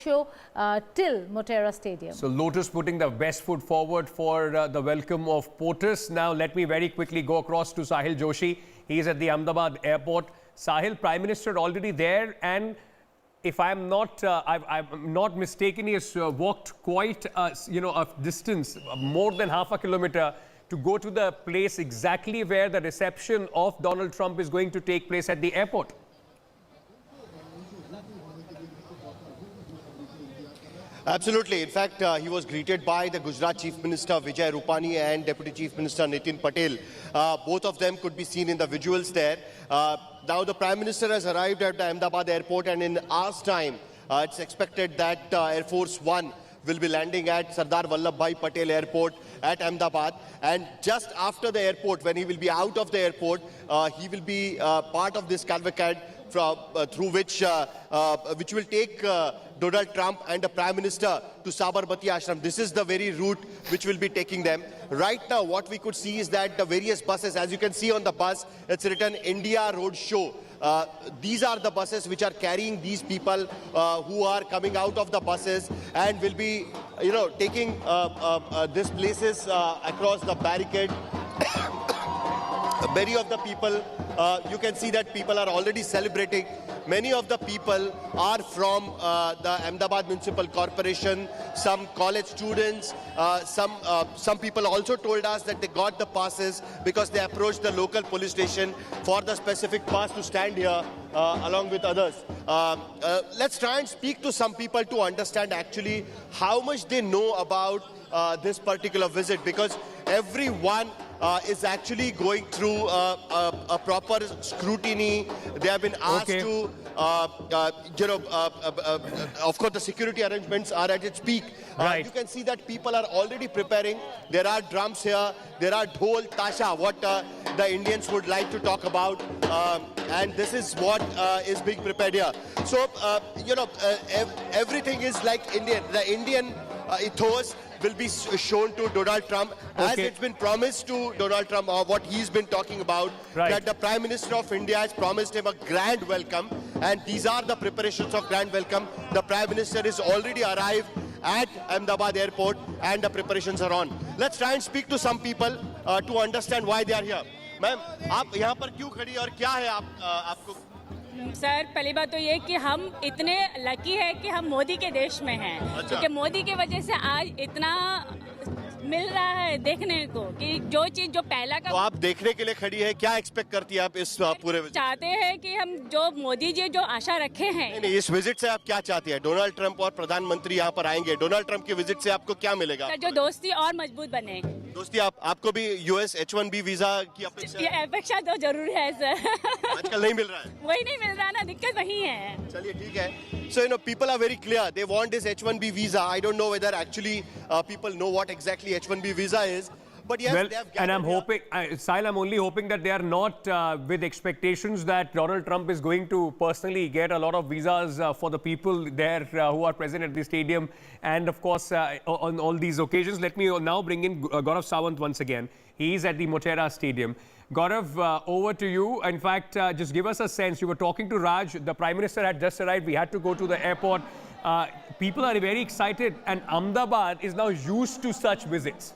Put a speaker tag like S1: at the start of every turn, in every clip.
S1: show till Motera Stadium.
S2: So Lotus putting the best foot forward for the welcome of POTUS. Now let me very quickly go across to Sahil Joshi. He is at the Ahmedabad airport. Sahil, Prime Minister already there, and if I'm not mistaken, he has walked quite a distance, more than half a kilometer, to go to the place exactly where the reception of Donald Trump is going to take place at the airport.
S3: Absolutely. In fact, he was greeted by the Gujarat Chief Minister Vijay Rupani and Deputy Chief Minister Nitin Patel. Both of them could be seen in the visuals there. Now the Prime Minister has arrived at the Ahmedabad airport, and in hours' time, it's expected that Air Force One will be landing at Sardar Vallabhbhai Patel Airport at Ahmedabad. And just after the airport, when he will be out of the airport, he will be part of this cavalcade through which will take Donald Trump and the Prime Minister to Sabarmati Ashram. This is the very route which will be taking them. Right now, what we could see is that the various buses, as you can see on the bus, it's written India Roadshow. These are the buses which are carrying these people who are coming out of the buses and will be, taking these places across the barricade. Many of the people, you can see that people are already celebrating. Many of the people are from the Ahmedabad Municipal Corporation, some college students, some people also told us that they got the passes because they approached the local police station for the specific pass to stand here along with others. Let's try and speak to some people to understand actually how much they know about this particular visit, because everyone is actually going through a proper scrutiny. They have been asked to, of course, the security arrangements are at its peak.
S2: Right.
S3: You can see that people are already preparing. There are drums here. There are dhol, tasha, what the Indians would like to talk about. And this is what is being prepared here. So, everything is like Indian. The Indian ethos will be shown to Donald Trump, as it's been promised to Donald Trump, or what he's been talking about, that the Prime Minister of India has promised him a grand welcome, and these are the preparations of grand welcome. The Prime Minister is already arrived at Ahmedabad airport and the preparations are on. Let's try and speak to some people to understand why they are here. Ma'am, आप यहाँ पर क्यों खड़ी और क्या है आपको?
S4: Sir, पहली बात तो ये कि हम इतने लकी है कि हम मोदी के देश में हैं, क्योंकि मोदी की वजह से आज इतना मिल रहा है देखने को कि जो चीज जो पहला का।
S3: तो आप देखने के लिए खड़ी है, क्या एक्सपेक्ट करती है आप इस पूरे?
S4: चाहते हैं कि हम जो मोदी जी जो आशा रखे हैं।
S3: नहीं, इस विजिट से आप क्या चाहती है? डोनाल्ड ट्रंप और प्रधानमंत्री यहाँ पर आएंगे, डोनाल्ड ट्रंप की विजिट से आपको क्या मिलेगा?
S4: सर, जो दोस्ती और मजबूत बने।
S3: दोस्ती, आपको भी US H1B वीजा की
S4: अपेक्षा तो जरूर है सर।
S3: आजकल नहीं मिल रहा है,
S4: वही नहीं मिल रहा ना, दिक्कत वही है।
S3: चलिए ठीक है। So people are very clear. They want this H1B visa. I don't know whether actually people know what exactly H1B visa is. But yes,
S2: well,
S3: they have
S2: and I'm hoping, Sahil, I'm only hoping that they are not with expectations that Donald Trump is going to personally get a lot of visas for the people there who are present at the stadium. And of course, on all these occasions, let me now bring in Gaurav Sawant once again. He is at the Motera Stadium. Gaurav, over to you. In fact, just give us a sense. You were talking to Raj. The Prime Minister had just arrived. We had to go to the airport. People are very excited, and Ahmedabad is now used to such visits.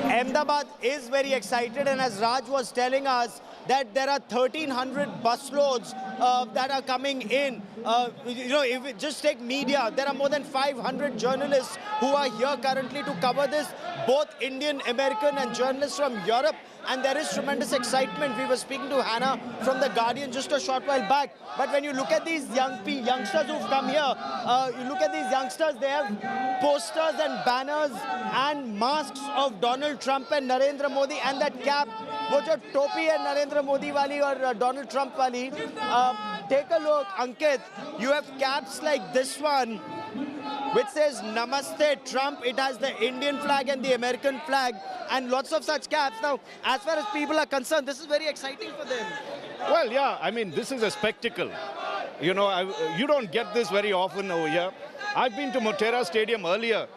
S5: Ahmedabad is very excited, and as Raj was telling us, that there are 1,300 busloads that are coming in. If we just take media, there are more than 500 journalists who are here currently to cover this, both Indian, American and journalists from Europe. And there is tremendous excitement. We were speaking to Hannah from The Guardian just a short while back. But when you look at these youngsters who've come here, you look at these youngsters, they have posters and banners and masks of Donald Trump and Narendra Modi, and that cap, wo jo topi hai Narendra Modi wali or Donald Trump wali. Take a look, Ankit, you have caps like this one, which says Namaste Trump. It has the Indian flag and the American flag and lots of such caps. Now, as far as people are concerned, this is very exciting for them.
S6: Well, yeah, I mean, this is a spectacle. You don't get this very often over here. I've been to Motera Stadium earlier,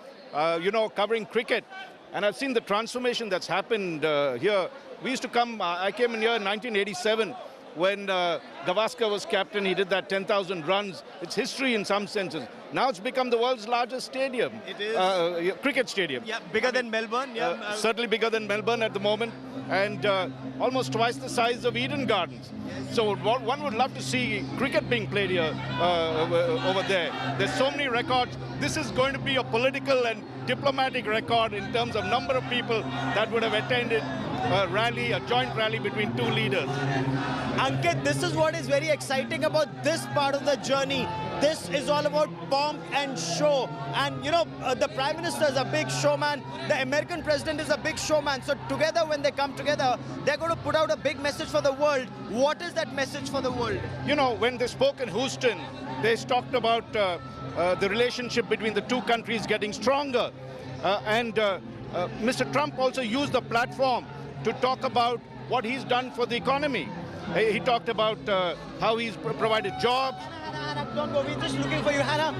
S6: covering cricket, and I've seen the transformation that's happened here. We used to come, I came in here in 1987, when Gavaskar was captain, he did that 10,000 runs. It's history in some senses. Now it's become the world's largest stadium.
S5: It is.
S6: Cricket stadium.
S5: Yeah, bigger than Melbourne. Yeah,
S6: certainly bigger than Melbourne at the moment, and almost twice the size of Eden Gardens. So one would love to see cricket being played here over there. There's so many records. This is going to be a political and diplomatic record in terms of number of people that would have attended a rally, a joint rally between two leaders.
S5: Ankit, this is what is very exciting about this part of the journey. This is all about pomp and show. And, you know, the Prime Minister is a big showman. The American President is a big showman. So together, when they come together, they're going to put out a big message for the world. What is that message for the world?
S6: You know, when they spoke in Houston, they talked about the relationship between the two countries getting stronger. Mr. Trump also used the platform to talk about what he's done for the economy. He talked about how he's provided jobs.
S5: Hannah, don't go. We're just looking for you, Hannah.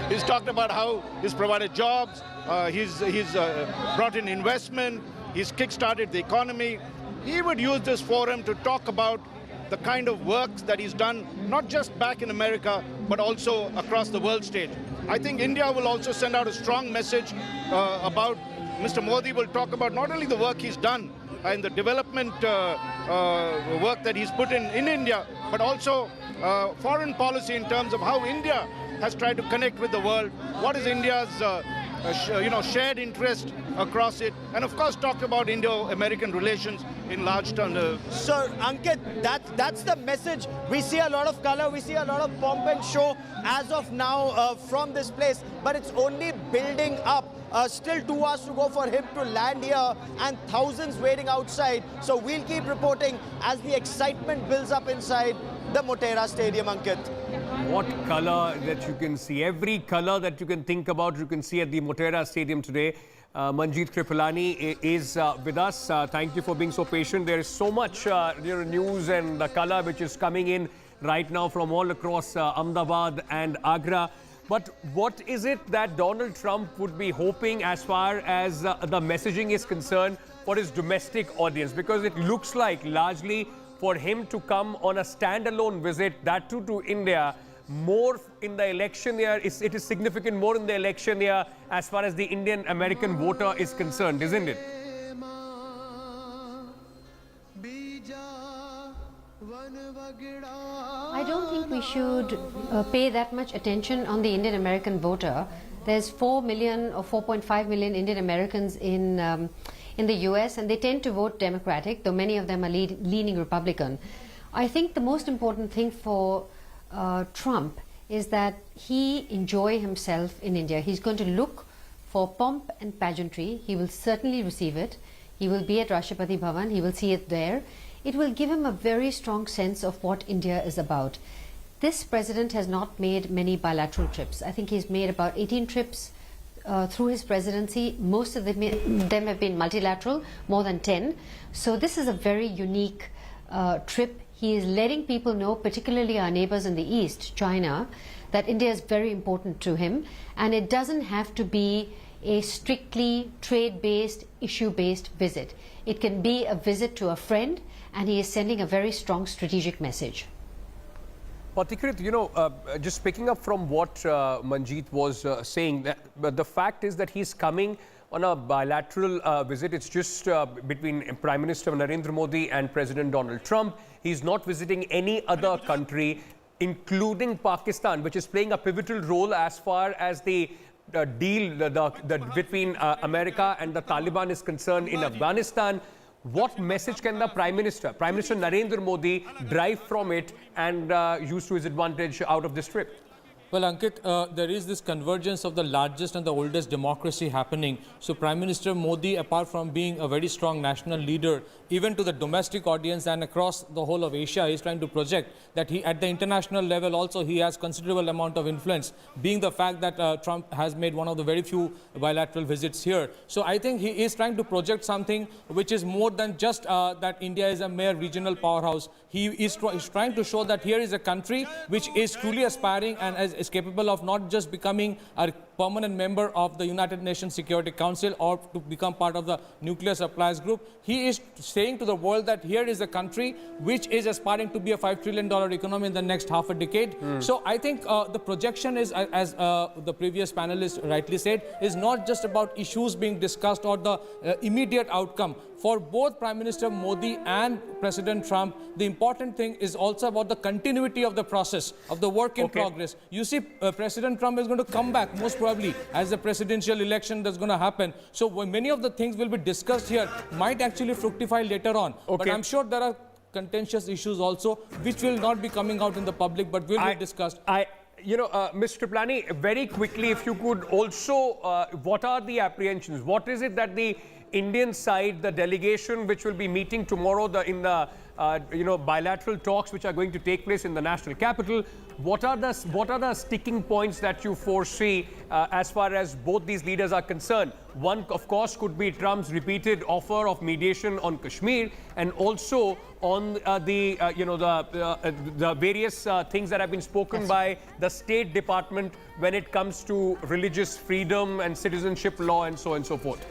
S6: He's talked about how he's provided jobs. He's brought in investment. He's kick-started the economy. He would use this forum to talk about the kind of works that he's done, not just back in America, but also across the world stage. I think India will also send out a strong message about Mr. Modi will talk about not only the work he's done and the development work that he's put in India, but also foreign policy in terms of how India has tried to connect with the world. What is India's shared interest across it, and of course talk about Indo-American relations in large terms.
S5: So, Ankit, that's the message. We see a lot of color, we see a lot of pomp and show as of now from this place, but it's only building up. Still 2 hours to go for him to land here and thousands waiting outside. So we'll keep reporting as the excitement builds up inside the Motera Stadium, Ankit.
S2: What color that you can see. Every color that you can think about, you can see at the Motera Stadium today. Manjeet Kripalani is with us. Thank you for being so patient. There is so much news and the color which is coming in right now from all across Ahmedabad and Agra. But what is it that Donald Trump would be hoping as far as the messaging is concerned for his domestic audience? Because it looks like largely for him to come on a standalone visit, that too to India, more in the election year, it is significant more in the election year as far as the Indian American voter is concerned, isn't it?
S7: I don't think we should pay that much attention on the Indian American voter. There's 4 million or 4.5 million Indian Americans in the US, and they tend to vote Democratic, though many of them are leaning Republican. I think the most important thing for Trump is that he enjoy himself in India. He's going to look for pomp and pageantry. He will certainly receive it. He will be at Rashtrapati Bhavan. He will see it there. It will give him a very strong sense of what India is about. This president has not made many bilateral trips. I think he's made about 18 trips through his presidency. Most of them have been multilateral, more than 10. So this is a very unique trip. He is letting people know, particularly our neighbors in the East, China, that India is very important to him. And it doesn't have to be a strictly trade-based, issue-based visit. It can be a visit to a friend, and he is sending a very strong strategic message.
S2: Patikrit, just picking up from what Manjeet was saying, but the fact is that he's coming on a bilateral visit. It's just between Prime Minister Narendra Modi and President Donald Trump. He's not visiting any other country, including Pakistan, which is playing a pivotal role as far as the deal between America and the Taliban is concerned in Afghanistan. What message can the Prime Minister Narendra Modi, drive from it and use to his advantage out of this trip?
S8: Well, Ankit, there is this convergence of the largest and the oldest democracy happening. So Prime Minister Modi, apart from being a very strong national leader, even to the domestic audience and across the whole of Asia, is trying to project that he, at the international level also, he has considerable amount of influence, being the fact that Trump has made one of the very few bilateral visits here. So I think he is trying to project something which is more than just that India is a mere regional powerhouse. He is trying to show that here is a country which is truly aspiring and is capable of not just becoming a permanent member of the United Nations Security Council or to become part of the nuclear suppliers group. He is saying to the world that here is a country which is aspiring to be a $5 trillion economy in the next half a decade. So I think the projection is, as the previous panelist rightly said, is not just about issues being discussed or the immediate outcome. For both Prime Minister Modi and President Trump, the important thing is also about the continuity of the process, of the work in progress. You see, President Trump is going to come back, most probably, as the presidential election that's going to happen. So many of the things will be discussed here might actually fructify later on. But I'm sure there are contentious issues also, which will not be coming out in the public, but will be discussed.
S2: Mr. Triplani, very quickly, if you could also, what are the apprehensions? What is it that the Indian side, the delegation which will be meeting tomorrow in the bilateral talks which are going to take place in the national capital, what are the sticking points that you foresee as far as both these leaders are concerned? One, of course, could be Trump's repeated offer of mediation on Kashmir, and also on the various things that have been spoken by the State Department when it comes to religious freedom and citizenship law and so on and so forth.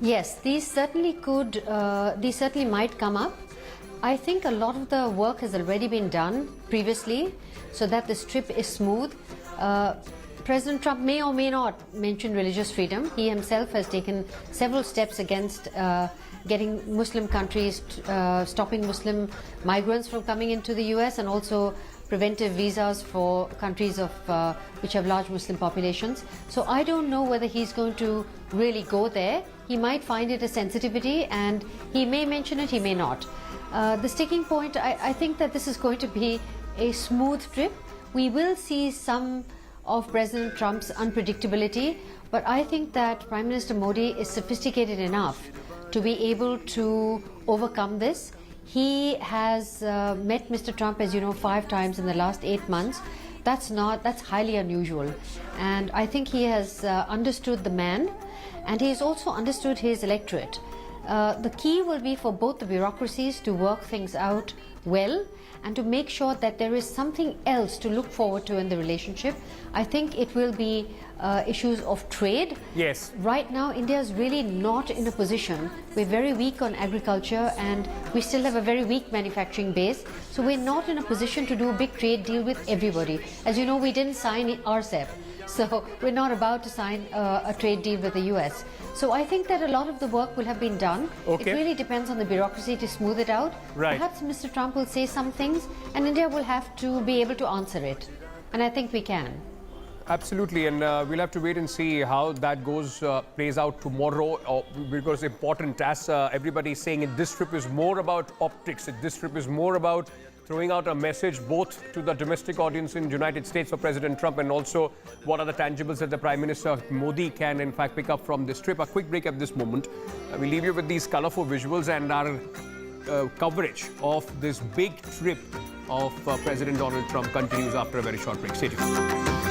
S7: Yes, these certainly might come up. I think a lot of the work has already been done previously so that this trip is smooth. President Trump may or may not mention religious freedom. He himself has taken several steps against getting Muslim countries, stopping Muslim migrants from coming into the US, and also preventive visas for countries of which have large Muslim populations. So I don't know whether he's going to really go there. He might find it a sensitivity and he may mention it, he may not. The sticking point, I think that this is going to be a smooth trip. We will see some of President Trump's unpredictability, but I think that Prime Minister Modi is sophisticated enough to be able to overcome this. He has met Mr. Trump, as you know, 5 times in the last 8 months. That's highly unusual. And I think he has understood the man, and he has also understood his electorate. The key will be for both the bureaucracies to work things out well and to make sure that there is something else to look forward to in the relationship. I think it will be issues of trade.
S2: Yes.
S7: Right now, India is really not in a position. We're very weak on agriculture and we still have a very weak manufacturing base. So we're not in a position to do a big trade deal with everybody. As you know, we didn't sign RCEP. So we're not about to sign a trade deal with the US. So I think that a lot of the work will have been done. It really depends on the bureaucracy to smooth it out. Perhaps Mr. Trump will say some things and India will have to be able to answer it. And I think we can.
S2: Absolutely, and we'll have to wait and see how that plays out tomorrow, because important, as everybody is saying, this trip is more about optics. This trip is more about throwing out a message both to the domestic audience in the United States for President Trump, and also what are the tangibles that the Prime Minister Modi can in fact pick up from this trip. A quick break at this moment. We leave you with these colorful visuals and our coverage of this big trip of President Donald Trump continues after a very short break. Stay tuned.